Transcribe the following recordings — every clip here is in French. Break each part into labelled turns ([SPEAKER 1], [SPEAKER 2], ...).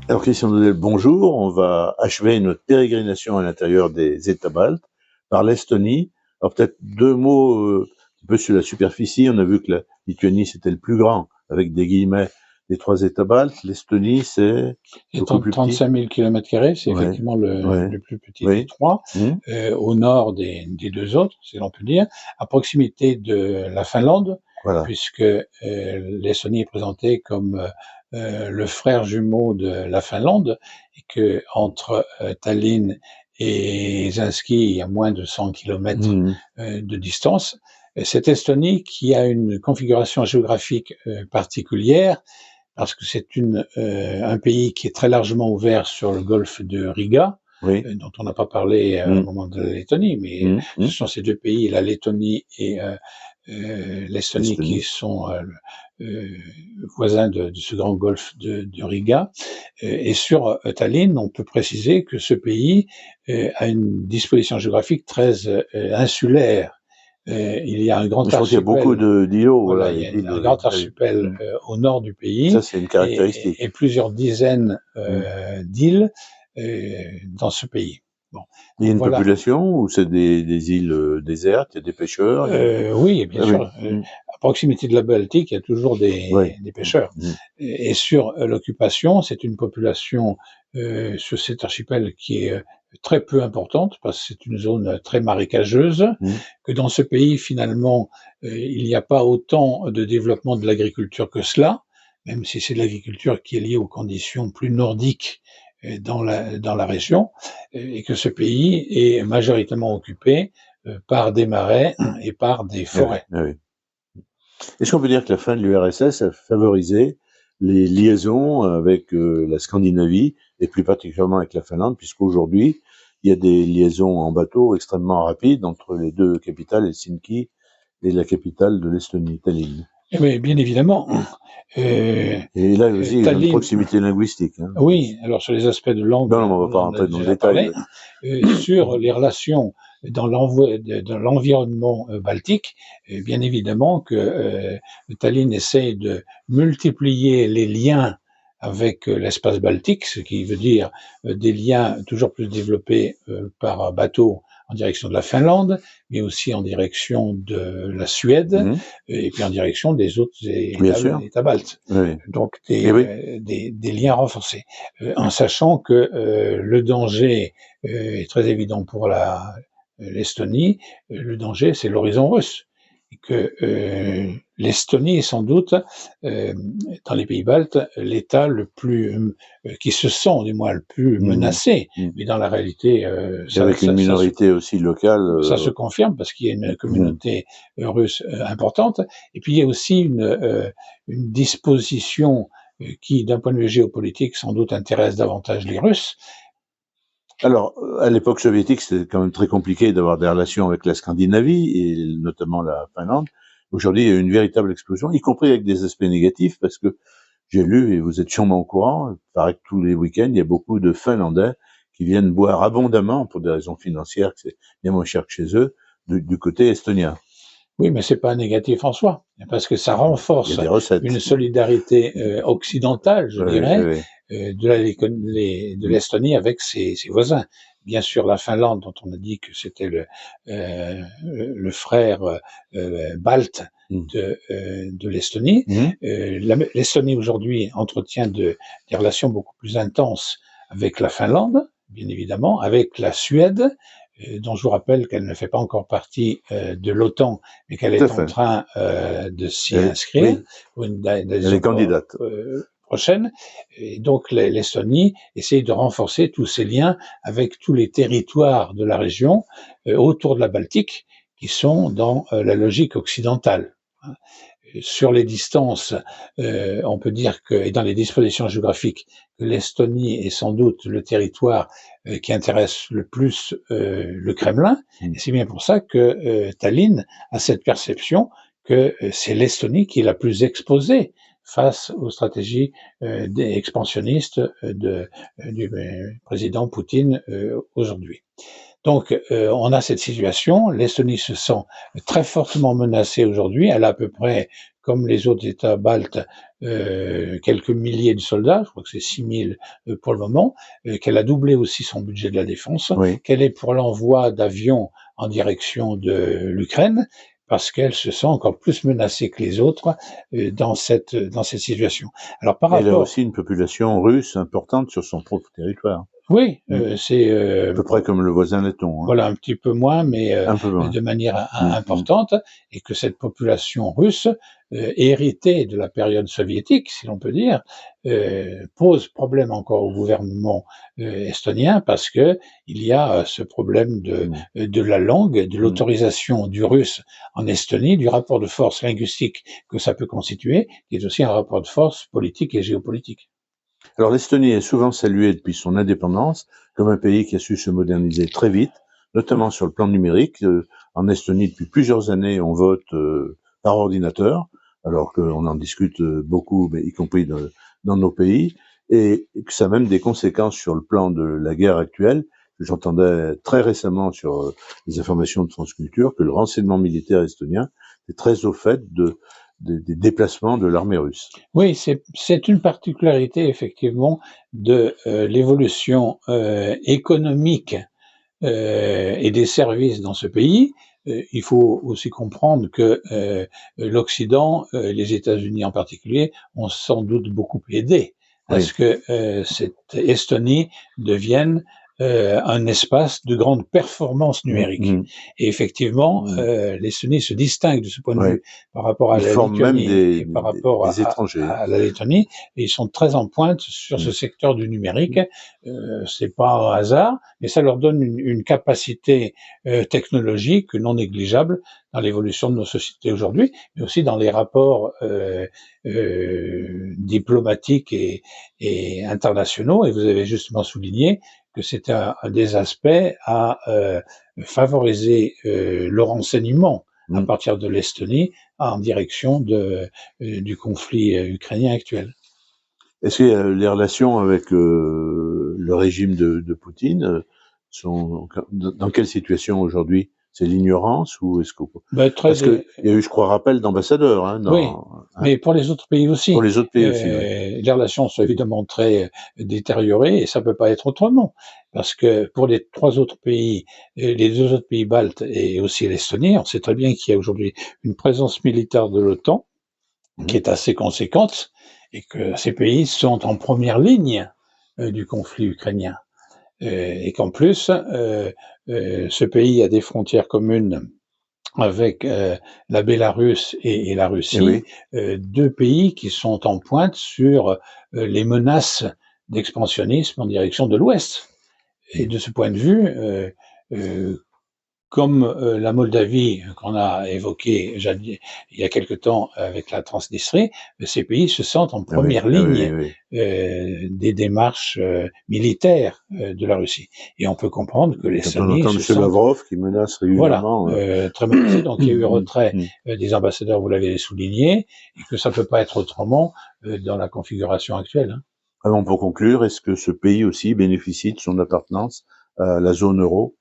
[SPEAKER 1] Alors, Christian Dodel, bonjour. On va achever notre pérégrination à l'intérieur des États baltes par l'Estonie. Alors, peut-être deux mots un peu sur la superficie. On a vu que la Lituanie, c'était le plus grand, avec des guillemets, des trois États baltes. L'Estonie, c'est
[SPEAKER 2] Et
[SPEAKER 1] beaucoup plus petit.
[SPEAKER 2] 35 000 km², c'est
[SPEAKER 1] Ouais,
[SPEAKER 2] effectivement le,
[SPEAKER 1] ouais,
[SPEAKER 2] le plus petit des
[SPEAKER 1] oui.
[SPEAKER 2] trois,
[SPEAKER 1] Hum,
[SPEAKER 2] au nord des deux autres, si l'on peut dire, à proximité de la Finlande,
[SPEAKER 1] voilà.
[SPEAKER 2] puisque l'Estonie est présentée comme le frère jumeau de la Finlande, et que entre Tallinn et Helsinki, il y a moins de 100 kilomètres
[SPEAKER 1] Hum,
[SPEAKER 2] de distance. Cette Estonie, qui a une configuration géographique particulière, parce que c'est un pays qui est très largement ouvert sur le golfe de Riga,
[SPEAKER 1] oui.
[SPEAKER 2] dont on n'a pas parlé au
[SPEAKER 1] Hum,
[SPEAKER 2] moment de la Lettonie, mais
[SPEAKER 1] hum,
[SPEAKER 2] ce
[SPEAKER 1] hum.
[SPEAKER 2] sont ces deux pays, la Lettonie et l'Estonie, qui
[SPEAKER 1] L'Estonie.
[SPEAKER 2] sont euh, voisins de ce grand golfe de Riga. Et sur Tallinn, on peut préciser que ce pays a une disposition géographique très insulaire. Il y a un
[SPEAKER 1] Je
[SPEAKER 2] grand
[SPEAKER 1] crois qu'il y a beaucoup
[SPEAKER 2] archipel.
[SPEAKER 1] d'îlots,
[SPEAKER 2] Voilà,
[SPEAKER 1] voilà,
[SPEAKER 2] il
[SPEAKER 1] les
[SPEAKER 2] y a
[SPEAKER 1] îles
[SPEAKER 2] un grand
[SPEAKER 1] très.
[SPEAKER 2] archipel
[SPEAKER 1] Hum.
[SPEAKER 2] au nord du
[SPEAKER 1] Ça,
[SPEAKER 2] pays,
[SPEAKER 1] c'est une
[SPEAKER 2] et,
[SPEAKER 1] caractéristique.
[SPEAKER 2] et plusieurs dizaines
[SPEAKER 1] Hum.
[SPEAKER 2] d'îles dans ce pays. Bon,
[SPEAKER 1] Il y a
[SPEAKER 2] donc
[SPEAKER 1] une
[SPEAKER 2] voilà.
[SPEAKER 1] population ou c'est des îles désertes, il y a des pêcheurs, il y a...
[SPEAKER 2] Oui, bien
[SPEAKER 1] Ah oui.
[SPEAKER 2] sûr. À proximité de la Baltique, il y a toujours
[SPEAKER 1] Ouais.
[SPEAKER 2] des pêcheurs.
[SPEAKER 1] Mmh.
[SPEAKER 2] Et sur l'occupation, c'est une population sur cet archipel qui est très peu importante, parce que c'est une zone très marécageuse,
[SPEAKER 1] Mmh.
[SPEAKER 2] que dans ce pays, finalement, il n'y a pas autant de développement de l'agriculture que cela, même si c'est de l'agriculture qui est liée aux conditions plus nordiques dans la région, et que ce pays est majoritairement occupé par des marais et par des
[SPEAKER 1] Ah oui,
[SPEAKER 2] forêts.
[SPEAKER 1] ah oui. Est-ce qu'on peut dire que la fin de l'URSS a favorisé les liaisons avec la Scandinavie et plus particulièrement avec la Finlande, puisqu'aujourd'hui, il y a des liaisons en bateau extrêmement rapides entre les deux capitales, Helsinki et la capitale de l'Estonie, Tallinn.
[SPEAKER 2] Mais bien évidemment, euh,
[SPEAKER 1] Et là aussi, ils ont une
[SPEAKER 2] Tallinn,
[SPEAKER 1] proximité linguistique. Hein.
[SPEAKER 2] oui, alors sur les aspects de
[SPEAKER 1] Non,
[SPEAKER 2] langue,
[SPEAKER 1] non, on ne va
[SPEAKER 2] on
[SPEAKER 1] pas
[SPEAKER 2] en a
[SPEAKER 1] rentrer dans le
[SPEAKER 2] déjà
[SPEAKER 1] détail.
[SPEAKER 2] parlé.
[SPEAKER 1] Ouais.
[SPEAKER 2] Sur les relations dans l'environnement baltique, bien évidemment que Tallinn essaie de multiplier les liens avec l'espace baltique, ce qui veut dire des liens toujours plus développés par bateau en direction de la Finlande, mais aussi en direction de la Suède,
[SPEAKER 1] Mmh.
[SPEAKER 2] et puis en direction des autres
[SPEAKER 1] Bien sûr.
[SPEAKER 2] États baltes.
[SPEAKER 1] Oui.
[SPEAKER 2] Donc
[SPEAKER 1] Et oui.
[SPEAKER 2] des liens renforcés, en sachant que le danger est très évident pour l'Estonie. Le danger, c'est l'horizon russe. Et que l'Estonie est sans doute, euh, dans les pays baltes, l'État le plus, qui se sent du moins le plus
[SPEAKER 1] Mmh.
[SPEAKER 2] menacé.
[SPEAKER 1] Mmh.
[SPEAKER 2] Mais dans la réalité,
[SPEAKER 1] Et avec une minorité aussi locale.
[SPEAKER 2] ça se confirme, parce qu'il y a une
[SPEAKER 1] Mmh.
[SPEAKER 2] communauté russe importante. Et puis il y a aussi une disposition qui, d'un point de vue géopolitique, sans doute intéresse davantage les Russes.
[SPEAKER 1] Alors, à l'époque soviétique, c'était quand même très compliqué d'avoir des relations avec la Scandinavie et notamment la Finlande. Aujourd'hui, il y a une véritable explosion, y compris avec des aspects négatifs, parce que j'ai lu, et vous êtes sûrement au courant, il paraît que tous les week-ends, il y a beaucoup de Finlandais qui viennent boire abondamment, pour des raisons financières, que c'est bien moins cher que chez eux, du côté estonien.
[SPEAKER 2] Oui, mais c'est pas négatif en soi, parce que ça
[SPEAKER 1] Il y a
[SPEAKER 2] renforce
[SPEAKER 1] des
[SPEAKER 2] une
[SPEAKER 1] recettes.
[SPEAKER 2] solidarité occidentale, je
[SPEAKER 1] Oui,
[SPEAKER 2] dirais,
[SPEAKER 1] oui,
[SPEAKER 2] de
[SPEAKER 1] oui.
[SPEAKER 2] l'Estonie avec ses voisins. Bien sûr, la Finlande, dont on a dit que c'était le frère balte
[SPEAKER 1] Mmh.
[SPEAKER 2] de l'Estonie.
[SPEAKER 1] Mmh.
[SPEAKER 2] L'Estonie aujourd'hui entretient des relations beaucoup plus intenses avec la Finlande, bien évidemment, avec la Suède, dont je vous rappelle qu'elle ne fait pas encore partie de l'OTAN, mais qu'elle
[SPEAKER 1] Tout à
[SPEAKER 2] est en
[SPEAKER 1] fait.
[SPEAKER 2] train de s'y
[SPEAKER 1] Elle,
[SPEAKER 2] inscrire
[SPEAKER 1] oui,
[SPEAKER 2] pour une
[SPEAKER 1] elle est
[SPEAKER 2] adhésion
[SPEAKER 1] candidate.
[SPEAKER 2] prochaine. Et donc l'Estonie essaye de renforcer tous ses liens avec tous les territoires de la région autour de la Baltique, qui sont dans la logique occidentale. Sur les distances, on peut dire que, et dans les dispositions géographiques, que l'Estonie est sans doute le territoire qui intéresse le plus le Kremlin.
[SPEAKER 1] Mmh.
[SPEAKER 2] Et c'est bien pour ça que Tallinn a cette perception que c'est l'Estonie qui est la plus exposée face aux stratégies expansionnistes du président Poutine aujourd'hui. Donc, on a cette situation. L'Estonie se sent très fortement menacée aujourd'hui. Elle a à peu près, comme les autres États baltes, quelques milliers de soldats, je crois que c'est 6000 pour le moment, qu'elle a doublé aussi son budget de la défense,
[SPEAKER 1] Oui.
[SPEAKER 2] qu'elle est pour l'envoi d'avions en direction de l'Ukraine, parce qu'elle se sent encore plus menacée que les autres dans cette situation. Alors par
[SPEAKER 1] Elle a
[SPEAKER 2] rapport,
[SPEAKER 1] aussi une population russe importante sur son propre territoire.
[SPEAKER 2] oui,
[SPEAKER 1] Mm.
[SPEAKER 2] c'est
[SPEAKER 1] À peu près comme le voisin letton. Hein.
[SPEAKER 2] voilà, un petit peu moins, mais
[SPEAKER 1] Un peu moins.
[SPEAKER 2] de manière importante, et que cette population russe, héritée de la période soviétique, si l'on peut dire, pose problème encore au gouvernement estonien, parce que il y a ce problème de la langue, de l'autorisation du russe en Estonie, du rapport de force linguistique que ça peut constituer, qui est aussi un rapport de force politique et géopolitique.
[SPEAKER 1] Alors l'Estonie est souvent saluée depuis son indépendance comme un pays qui a su se moderniser très vite, notamment sur le plan numérique. En Estonie, depuis plusieurs années, on vote par ordinateur, alors qu'on en discute beaucoup, mais y compris dans nos pays, et que ça a même des conséquences sur le plan de la guerre actuelle. J'entendais très récemment sur les informations de France Culture que le renseignement militaire estonien est très au fait des déplacements de l'armée russe.
[SPEAKER 2] Oui, c'est une particularité effectivement de l'évolution économique et des services dans ce pays. Il faut aussi comprendre que l'Occident, les États-Unis en particulier, ont sans doute beaucoup aidé à ce que cette Estonie devienne un espace de grande performance numérique. Et effectivement, l'Estonie se distingue de ce point de vue par rapport à la Lituanie et par rapport à la Lettonie. Et ils sont très en pointe sur ce secteur du numérique. C'est pas un hasard, mais ça leur donne une capacité technologique non négligeable dans l'évolution de nos sociétés aujourd'hui, mais aussi dans les rapports diplomatiques et internationaux. Et vous avez justement souligné que c'était un des aspects à favoriser le renseignement à partir de l'Estonie en direction du conflit ukrainien actuel.
[SPEAKER 1] Est-ce que les relations avec le régime de Poutine sont dans quelle situation aujourd'hui? C'est l'ignorance ou est-ce que parce qu'il y a eu, je crois, rappel d'ambassadeurs. Hein,
[SPEAKER 2] oui, mais pour les autres pays aussi.
[SPEAKER 1] Pour les autres pays aussi.
[SPEAKER 2] Les relations sont évidemment très détériorées et ça peut pas être autrement, parce que pour les trois autres pays, les deux autres pays baltes et aussi l'Estonie, on sait très bien qu'il y a aujourd'hui une présence militaire de l'OTAN qui est assez conséquente et que ces pays sont en première ligne du conflit ukrainien. Et qu'en plus, ce pays a des frontières communes avec la Bélarus et la Russie, deux pays qui sont en pointe sur les menaces d'expansionnisme en direction de l'Ouest. Et de ce point de vue, comme la Moldavie qu'on a évoquée il y a quelque temps avec la Transnistrie, ces pays se sentent en première ligne des démarches militaires de la Russie. Et on peut comprendre que l'Estonie
[SPEAKER 1] se sent... M. Lavrov qui menace régulièrement.
[SPEAKER 2] Voilà, très menacé. Donc il y a eu retrait des ambassadeurs, vous l'avez souligné, et que ça peut pas être autrement dans la configuration actuelle. Hein.
[SPEAKER 1] Alors pour conclure, est-ce que ce pays aussi bénéficie de son appartenance à la zone euro?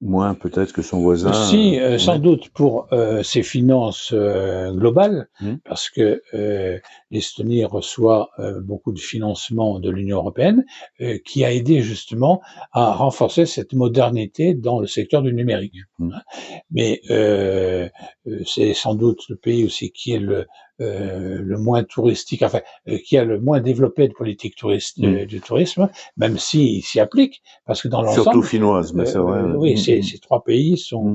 [SPEAKER 1] Moins peut-être que son voisin.
[SPEAKER 2] Si, sans doute pour ses finances globales, parce que l'Estonie reçoit beaucoup de financement de l'Union européenne, qui a aidé justement à renforcer cette modernité dans le secteur du numérique. Mais c'est sans doute le pays aussi qui est le moins touristique, enfin, qui a le moins développé de politique du tourisme, même s'il s'y applique, parce que dans l'ensemble...
[SPEAKER 1] Surtout finnoise, mais c'est vrai.
[SPEAKER 2] Oui, ces trois pays sont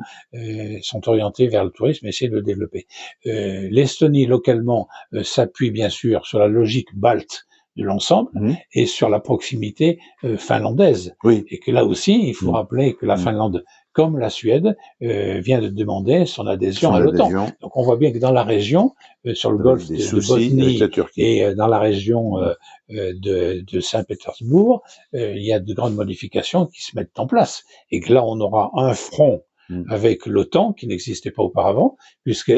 [SPEAKER 2] orientés vers le tourisme et essaient de le développer. L'Estonie, localement, s'appuie bien sûr sur la logique balte de l'ensemble et sur la proximité finlandaise. Et que là aussi, il faut rappeler que la Finlande, comme la Suède, vient de demander son adhésion à l'OTAN. Donc on voit bien que dans la région, sur le golfe de Botnie et dans la région de Saint-Pétersbourg, il y a de grandes modifications qui se mettent en place. Et que là, on aura un front avec l'OTAN qui n'existait pas auparavant, puisque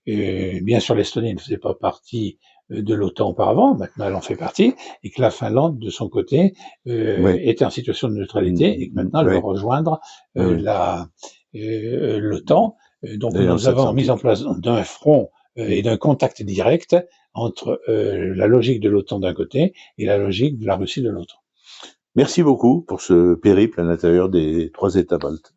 [SPEAKER 2] bien sûr l'Estonie ne faisait pas partie de l'OTAN auparavant, maintenant elle en fait partie, et que la Finlande, de son côté, était en situation de neutralité, et que maintenant elle va rejoindre l'OTAN. Donc nous avons mis en place d'un front et d'un contact direct entre la logique de l'OTAN d'un côté et la logique de la Russie de l'autre.
[SPEAKER 1] Merci beaucoup pour ce périple à l'intérieur des 3 États baltes.